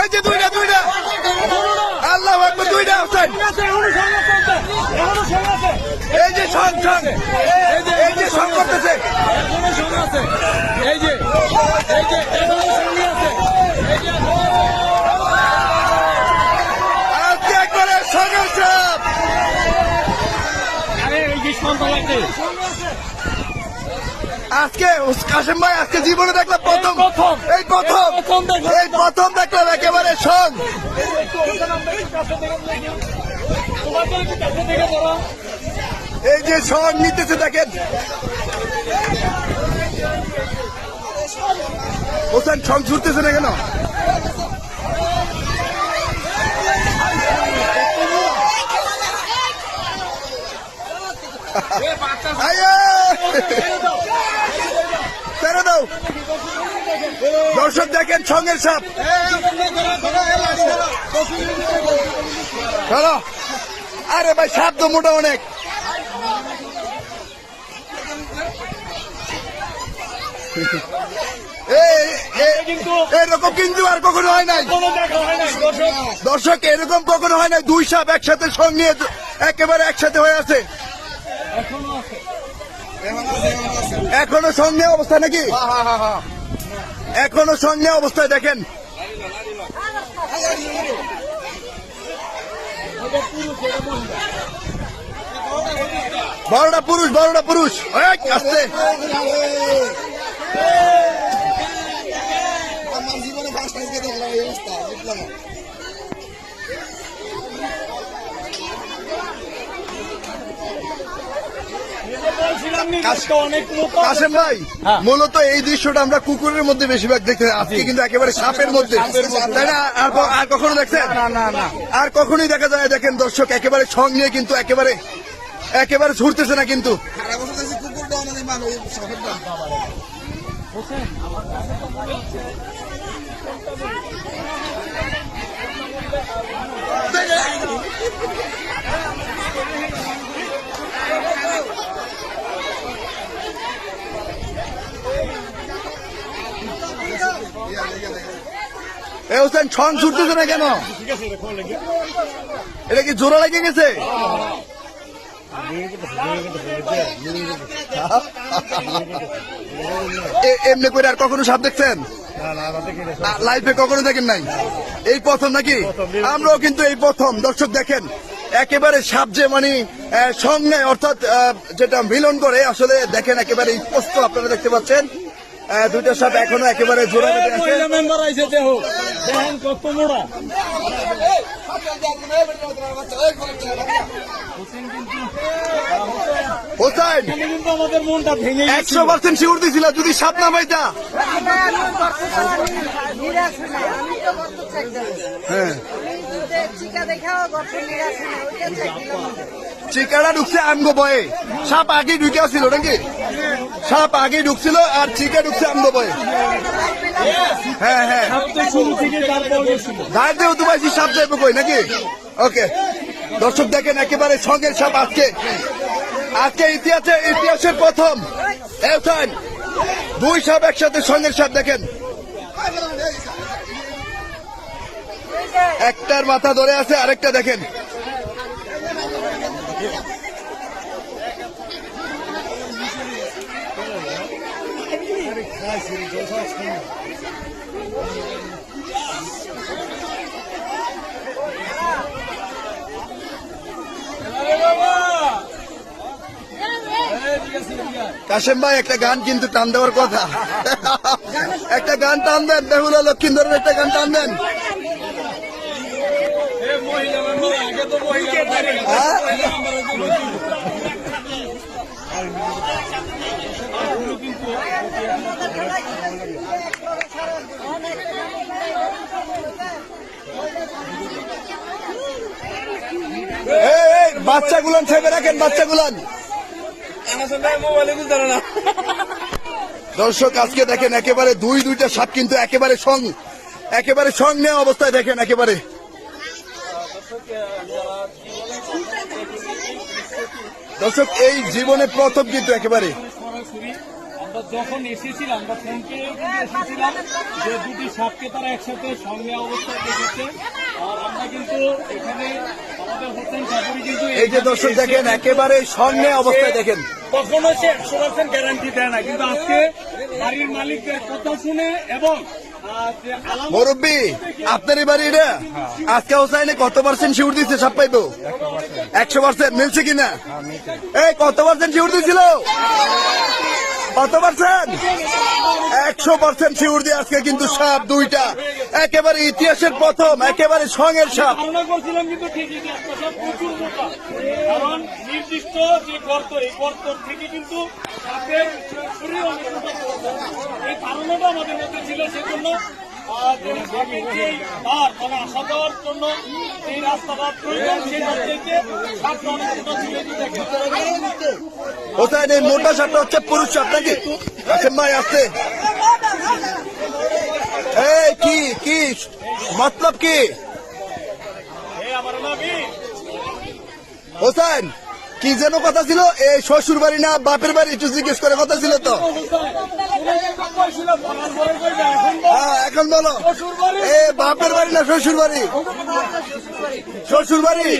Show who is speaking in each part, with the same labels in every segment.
Speaker 1: এই যে দুইটা আল্লাহ আকবার, দুইটা হোসেন, এই যে সং এই যে সং করতেছে, আজকে একবারে সঙ্গের চাপ। আজকে কাশেম ভাই, আজকে জীবনে দেখলাম প্রথম দেখলাম একেবারে সং। এই যে সং নিতেছে দেখেন, হোসেন সং ছুটতেছে না কেন? ছেড়ে দাও, দর্শক দেখেন সঙ্গের সাপ। চলো, আরে ভাই সাপ তো মোটা অনেক। এরকম কিন্তু আর কখনো হয় নাই দর্শক, এরকম কখনো হয় নাই। দুই সাপ একসাথে সঙ্গ নিয়ে একেবারে একসাথে হয়ে আছে। এখনো সঙ্গে অবস্থা নাকি? এখনো সঙ্গে অবস্থায় দেখেন। বড়টা পুরুষ আসছে।
Speaker 2: আমার জীবনে ফার্স্ট টাইম দেখলাম এই অবস্থা, বুঝলাম না।
Speaker 1: কাশেম ভাই, মূলত এই দৃশ্যটা আমরা কুকুরের মধ্যে বেশিরভাগ দেখতে, আজকে কিন্তু একেবারে সাপের মধ্যে, তাই না? আর কখনো দেখছেন? না, আর কখনোই দেখা যায়। দেখেন দর্শক, একেবারে সং নিয়ে কিন্তু একেবারে ছুটতেছে না কিন্তু। হোসেন ছং ছুটতেছে না কেন? এটা কি জোড়া লেগে গেছে? এমনি করে আর কখনো সাপ দেখছেন? লাইফে কখনো দেখেন নাই? এই প্রথম নাকি? আমরাও কিন্তু এই প্রথম। দর্শক দেখেন, একেবারে সাপ যে মানে সঙ্গে অর্থাৎ যেটা মিলন করে, আসলে দেখেন একেবারে স্পষ্ট আপনারা দেখতে পাচ্ছেন। দুইটা সাপ এখনো একেবারে জোড়া বেঁধে আছে। হোসেন 100% শিওর দিছিল যদি সাপ না পাইতা। চিকাটা ঢুকছে আমগো বয়ে, সাপ আগে ঢুকে ছিল নাকি? সাপ আগে ঢুকছিল আর চিকা ঢুকছে আমগো বয়ে। হ্যাঁ, ধার তো পাইছি সাপ যাইব কই নাকি? ওকে, দর্শক দেখেন একেবারে সঙ্গের সাপ। আজকে ইতিহাসের প্রথম দুই সাপ একসাথে সঙ্গের সাপ। দেখেন একটার মাথা ধরে আছে, আরেকটা দেখেন। কাশেম ভাই, একটা গান কিন্তু টান দেওয়ার কথা। একটা গান টান দেন, বেহুলা লক্ষিন্দরের একটা গান টান দেন। বাচ্চাগুলান ছেপে রাখেন, বাচ্চাগুলান। দর্শক আজকে দেখেন একেবারে দুইটা সাপ কিন্তু একেবারে সং নেওয়া অবস্থায় দেখেন একেবারে। দর্শক এই জীবনে প্রথম কিন্তু একেবারে
Speaker 3: আমরা যখন এসেছিলাম আমরা ফোন পেয়ে এসেছিলাম যে দুটি সাপকে তারা একসাথে সঙ্গে অবস্থায় দেখেছে। আর আমরা কিন্তু এখানে আমাদের হোসেন সাপুরি কিন্তু
Speaker 1: এই যে দর্শক দেখেন একেবারে সঙ্গে অবস্থায় দেখেন।
Speaker 3: কখনো সে 100% গ্যারান্টি দেয় না, কিন্তু আজকে বাড়ির মালিকদের কথা শুনে এবং যে আলামত
Speaker 1: মুরব্বী আপনারই বাড়ি এটা? আজকে হোসাইনে কত পার্সেন্ট শিউর দিচ্ছে সাপ পাইবো? 100% মিলছে কিনা? এই কত পার্সেন্ট শিউর দিছিল? কত পার্সেন্ট? 100% শিউর দিয়ে আজকে কিন্তু সাপ দুইটা, একেবারে ইতিহাসের প্রথম, একেবারে সঙ্গের সাপ।
Speaker 3: ধারণা করছিলাম কিন্তু ঠিকই যে একটা সাপ প্রচুর মোটা, কারণ নির্দিষ্ট যে গর্ত এই গর্ত থেকে কিন্তু সাপের শরীর অনেক মোটা গর্ত। এই ধারণাটা আমাদের মধ্যে ছিল, সেজন্য যিনি সাপের যে দ্বার মানে আসা যাওয়ার জন্য এই রাস্তাটা প্রয়োজন সেই রাস্তাতে সাপটা অনেক মোটা ছিল। দেখেন
Speaker 1: হোসাইন এই মোটা সাপটা হচ্ছে পুরুষ সাপ নাকি? আসেন ভাই আসতে। এই কি কি মতলব কি
Speaker 3: এই আমার নবী
Speaker 1: হোসেন? কি যেন কথা ছিল? এই শ্বশুর বাড়ি না বাপের বাড়ি একটু জিজ্ঞেস করে কথা ছিল তো। হ্যাঁ এখন বলো, এ বাপের বাড়ি না শ্বশুর বাড়ি? শ্বশুর বাড়ি।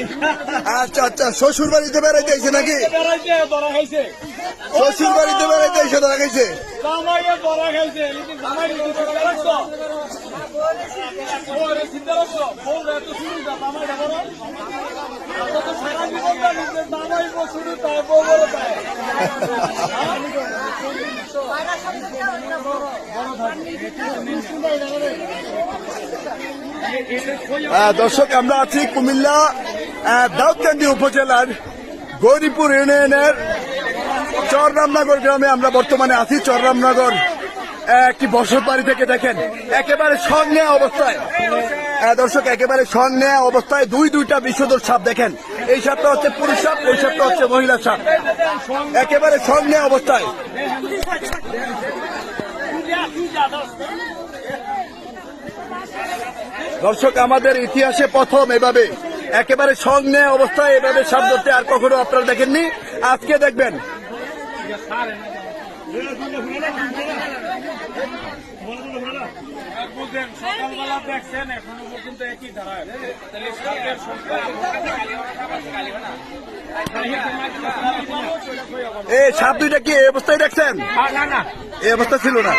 Speaker 1: আচ্ছা আচ্ছা, শ্বশুর বাড়িতে বেড়াইতে আইছে নাকি? শ্বশুর বাড়িতে বেড়াইতে আইসে ধরা গেছে। দর্শক আমরা আছি কুমিল্লা দাউদকান্দি উপজেলার গৌরীপুর ইউনিয়নের চররামনগর গ্রামে আমরা বর্তমানে আছি। চররামনগর একটি বসত বাড়ি থেকে দেখেন একেবারে সঙ্গে অবস্থায়, দর্শক একেবারে সঙ্গে অবস্থায় দুইটা বিষধর সাপ দেখেন। এই সাপটা হচ্ছে পুরুষ সাপ, ওই সাপটা হচ্ছে মহিলা সাপ, একেবারে সঙ্গে অবস্থায়। দর্শক আমাদের ইতিহাসে প্রথম এভাবে একেবারে সঙ্গে অবস্থায় এভাবে সাপ ধরতে আর কখনো আপনারা দেখেননি, আজকে দেখবেন।
Speaker 3: সকালবেলা দেখছেন এখনো পর্যন্ত একই ধারায়, তাহলে সাপের সংখ্যা
Speaker 1: এই সাপ দুইটা কি এই অবস্থায় দেখছেন? এই অবস্থা ছিল না,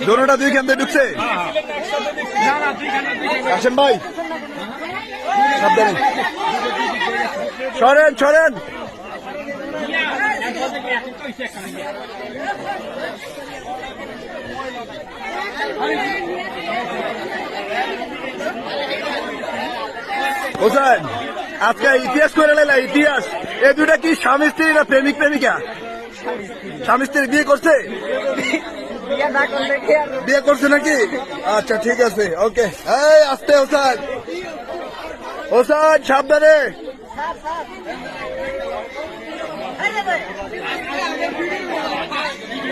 Speaker 1: দোনোটা দুই খান দিয়ে ঢুকছে। আসেন ভাই সাবধানে, সরেন সরেন। হোসেন আজকে ইতিহাস করে লাইলা, ইতিহাস। এ দুটা কি স্বামী স্ত্রী না প্রেমিক প্রেমিকা? স্বামী স্ত্রী বিয়ে করছে? বিয়ে করছে নাকি? আচ্ছা ঠিক আছে, ওকে। এই আস্তে হোসেন, হোসেন সাবধানে।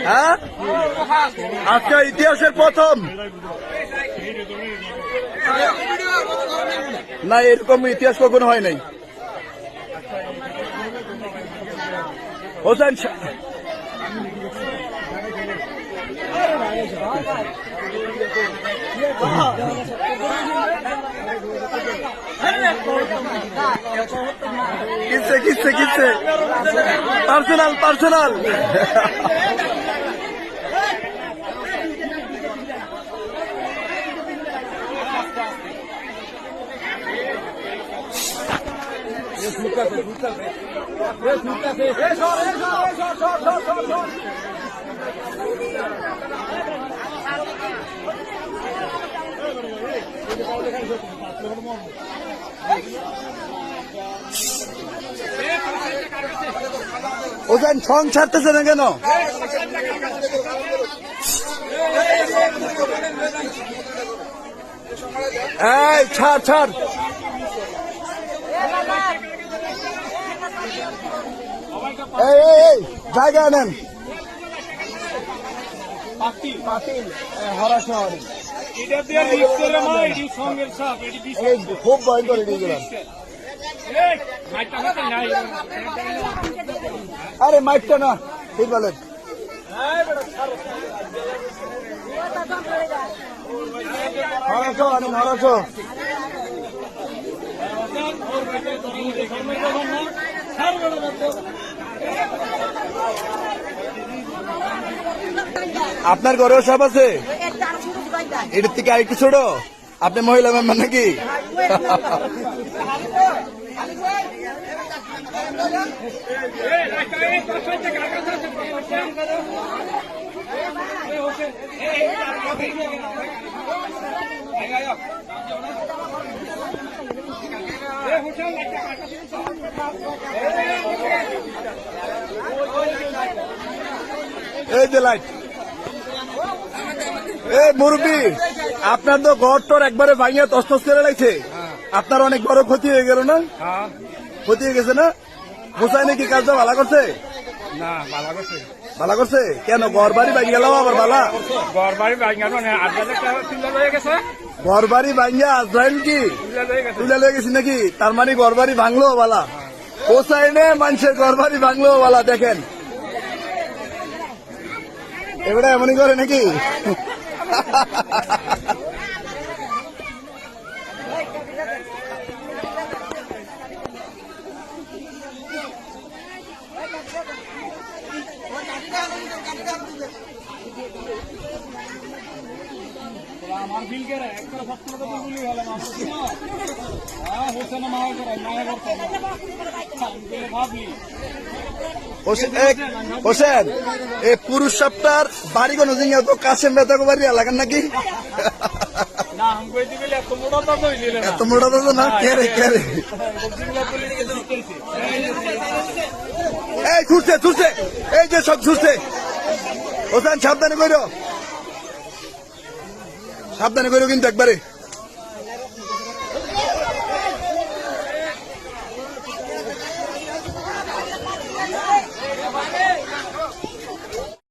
Speaker 1: হ্যাঁ আজকে ইতিহাসের প্রথম না, এরকম ইতিহাস কখনো হয় নাই। হোসেন কিসে কিসে কিসে পার্সোনাল পার্সোনাল। ওজন সং ছাড়তেছে না কেন? এই ছাড় ছাড়। এই এই জায়গা নেন। হরা শহরে খুব ভয়ঙ্কর এগুলো।
Speaker 3: এই মাইকটা হাতে নাই
Speaker 1: আরে মাইকটা না ঠিক বলেন। নড়াছো আরে নড়াছো। আপনার ঘরেও সাপ আছে? এটার থেকে আরেকটু ছোট? আপনি মহিলা মেম্বার নাকি? এই যে লাইট। এই মুরব্বী, আপনার তো ঘর টর একবারে ভাঙিয়া তসতস করে লাগছে। আপনার অনেক বড় ক্ষতি হয়ে গেল না? ক্ষতি হয়ে গেছে না? মুসাই নাকি কাজটা ভালো করছে?
Speaker 3: না ভালো করছে।
Speaker 1: ভালো করছে কেন? ঘর বাড়ি ভাঙি গেল আবার ভালা?
Speaker 3: ঘর বাড়ি ভাঙা মানে 8,000 টাকা তুলে লয়ে গেছে।
Speaker 1: ঘর বাড়ি ভাঙিয়া আজরাইল কি
Speaker 3: তুলে লয়ে গেছে।
Speaker 1: তুলে লয়ে গেছি নাকি? তার মানে ঘর বাড়ি ভাঙলো বালা? হোসাইনে মানুষের ঘর বাড়ি ভাঙলো বালা। দেখেন এবারে এমনই করে নাকি?
Speaker 3: আমার বিল করে একটা সপ্তাহ তো বলি হলো না হ্যাঁ হোসেন মায়া করে মায়া করতে ভাবলি
Speaker 1: হোসেন এই পুরুষ সপ্তাহ বাড়ি কোন জিনিস তো কাশেম বেতা বাড়ি এলাকার নাকি?
Speaker 3: না আমি কইতে গেলে এত মোটা তো হইলি না।
Speaker 1: এত মোটা তো না। কে রে কে রে? এই ছুটছে ছুটছে, এই যে সব ছুটছে। হোসেন সাবধানে কইরো, সাবধানে কইরো কিন্তু একবারে।